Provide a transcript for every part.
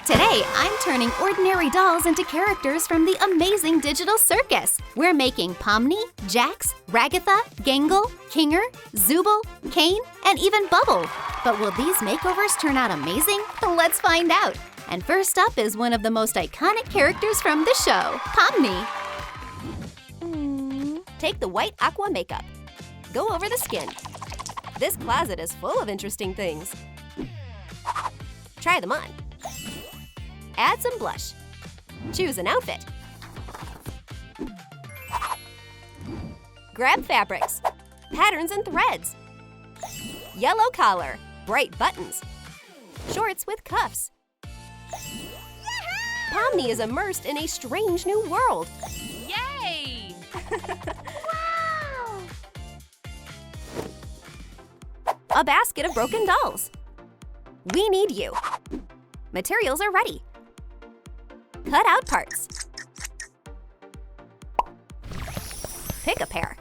Today, I'm turning ordinary dolls into characters from the Amazing Digital Circus. We're making Pomni, Jax, Ragatha, Gangle, Kinger, Zooble, Caine, and even Bubble. But will these makeovers turn out amazing? Let's find out. And first up is one of the most iconic characters from the show, Pomni. Take the white aqua makeup. Go over the skin. This closet is full of interesting things. Try them on. Add some blush. Choose an outfit. Grab fabrics, patterns and threads. Yellow collar, bright buttons. Shorts with cuffs. Pomni is immersed in a strange new world. Yay! Wow! A basket of broken dolls. We need you. Materials are ready. Cut out parts. Pick a pair.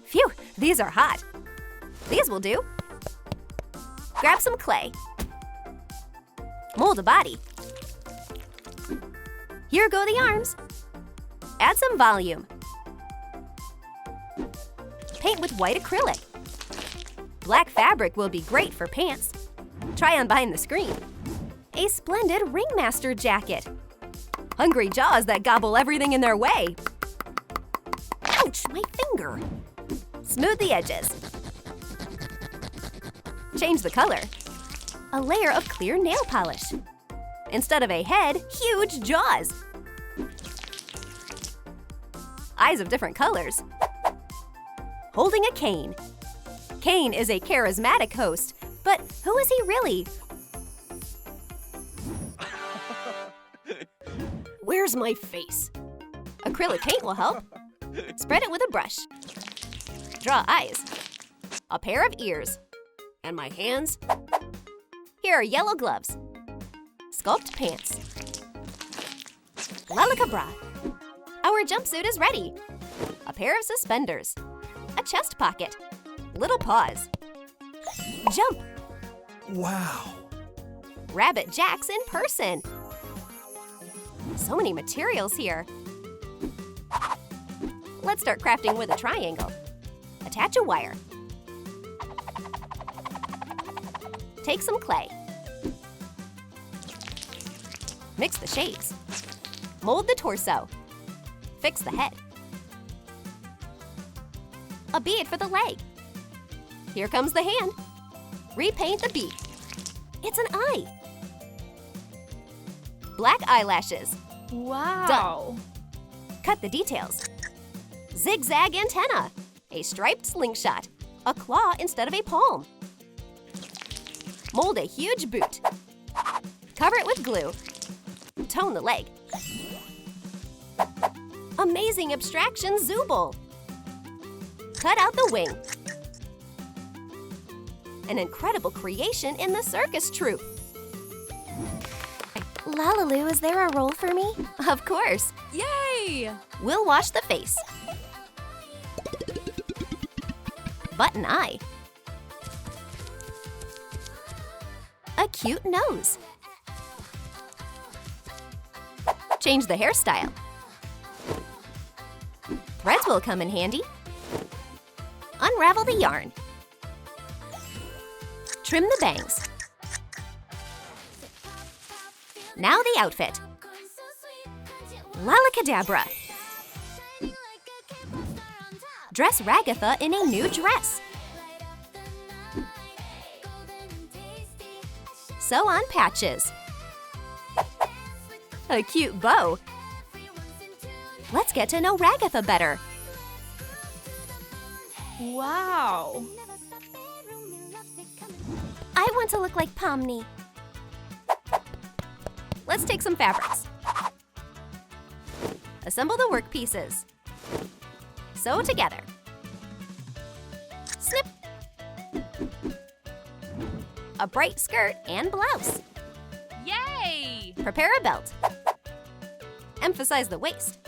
Phew, these are hot. These will do. Grab some clay. Mold a body. Here go the arms. Add some volume. Paint with white acrylic. Black fabric will be great for pants. Try on behind the screen. A splendid ringmaster jacket. Hungry jaws that gobble everything in their way. Ouch, my finger. Smooth the edges. Change the color. A layer of clear nail polish. Instead of a head, huge jaws. Eyes of different colors. Holding a cane. Caine is a charismatic host, but who is he really? Where's my face? Acrylic paint will help. Spread it with a brush. Draw eyes. A pair of ears. And my hands. Here are yellow gloves. Sculpt pants. Lalika bra. Our jumpsuit is ready. A pair of suspenders. A chest pocket. Little paws. Jump. Wow. Rabbit Jax in person. So many materials here. Let's start crafting with a triangle. Attach a wire. Take some clay. Mix the shapes. Mold the torso. Fix the head. A bead for the leg. Here comes the hand. Repaint the beak. It's an eye. Black eyelashes. Wow! Cut the details. Zigzag antenna. A striped slingshot. A claw instead of a palm. Mold a huge boot. Cover it with glue. Tone the leg. Amazing abstraction Zubal. Cut out the wing. An incredible creation in the circus troupe. Lalulu, is there a role for me? Of course. Yay! We'll wash the face. Button eye. A cute nose. Change the hairstyle. Threads will come in handy. Unravel the yarn. Trim the bangs. Now the outfit. Lalakadabra. Dress Ragatha in a new dress. Sew on patches. A cute bow. Let's get to know Ragatha better. Wow! I want to look like Pomni. Let's take some fabrics. Assemble the work pieces. Sew together. Snip. A bright skirt and blouse. Yay! Prepare a belt. Emphasize the waist.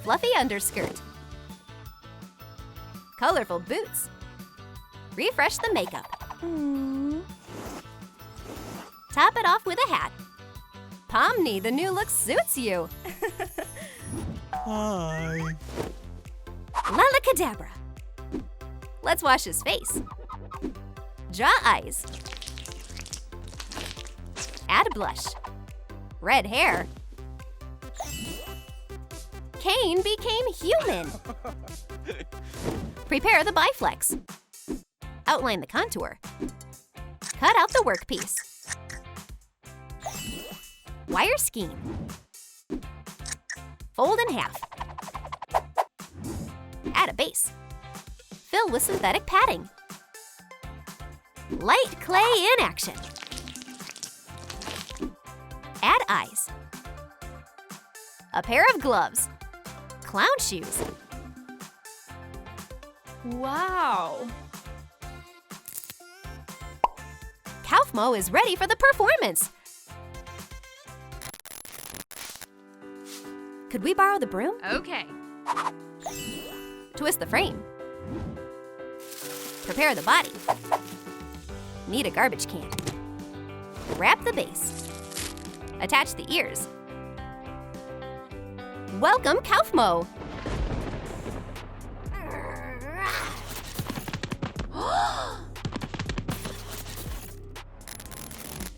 Fluffy underskirt. Colorful boots. Refresh the makeup. Top it off with a hat. Pomni, the new look suits you. Hi. Lalakadabra. Let's wash his face. Draw eyes. Add blush. Red hair. Caine became human. Prepare the biflex. Outline the contour. Cut out the workpiece. Wire skein. Fold in half. Add a base. Fill with synthetic padding. Light clay in action. Add eyes. A pair of gloves. Clown shoes. Wow. Calmo is ready for the performance. Could we borrow the broom? Okay. Twist the frame. Prepare the body. Need a garbage can. Wrap the base. Attach the ears. Welcome, Calmo!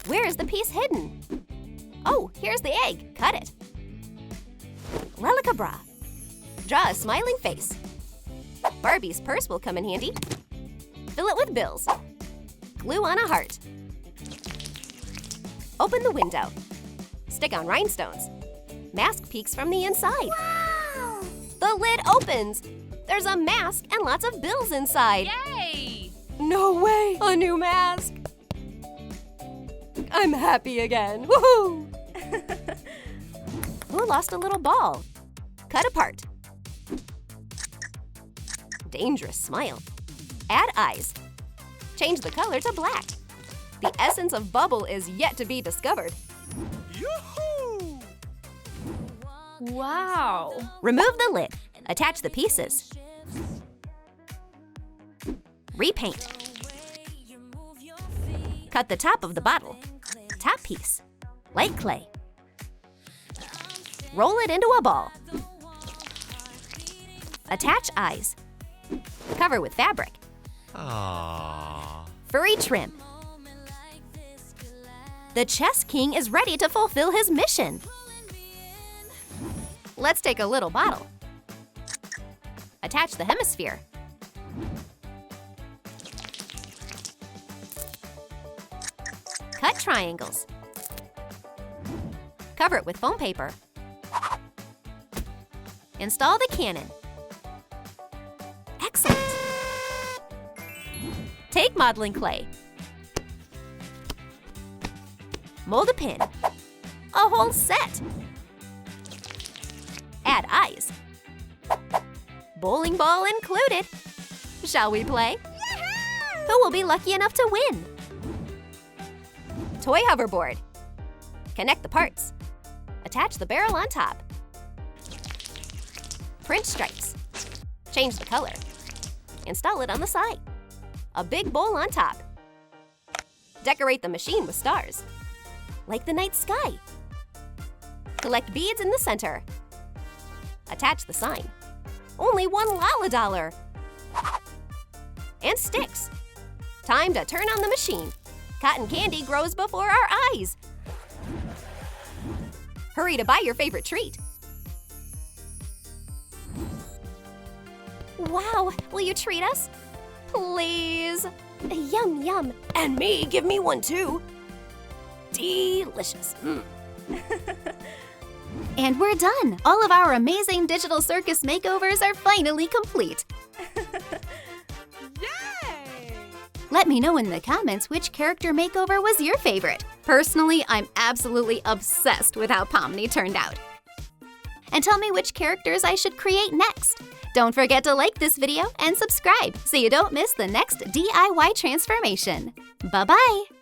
Where is the piece hidden? Oh, here's the egg. Cut it. Lalakabra. Draw a smiling face. Barbie's purse will come in handy. Fill it with bills. Glue on a heart. Open the window. Stick on rhinestones. Mask peeks from the inside. Wow! The lid opens. There's a mask and lots of bills inside. Yay! No way! A new mask! I'm happy again. Woohoo! Who lost a little ball? Cut apart. Dangerous smile. Add eyes. Change the color to black. The essence of bubble is yet to be discovered. Yoo-hoo! Wow. Remove the lid. Attach the pieces. Repaint. Cut the top of the bottle. Top piece. Light clay. Roll it into a ball. Attach eyes. Cover with fabric. Aww. Furry trim. The Chess King is ready to fulfill his mission. Let's take a little bottle. Attach the hemisphere. Cut triangles. Cover it with foam paper. Install the cannon. Excellent! Take modeling clay. Mold a pin. A whole set. Add eyes. Bowling ball included. Shall we play? Yahoo! Who will be lucky enough to win? Toy hoverboard. Connect the parts. Attach the barrel on top. Print stripes. Change the color. Install it on the side. A big bowl on top. Decorate the machine with stars, like the night sky. Collect beads in the center. Attach the sign. Only $1 and sticks. Time to turn on the machine. Cotton candy grows before our eyes. Hurry to buy your favorite treat. Wow, will you treat us? Please. Yum, yum. And me, give me one too. Delicious. And we're done! All of our amazing digital circus makeovers are finally complete. Yay! Let me know in the comments which character makeover was your favorite. Personally, I'm absolutely obsessed with how Pomni turned out. And tell me which characters I should create next. Don't forget to like this video and subscribe so you don't miss the next DIY transformation. Bye-bye!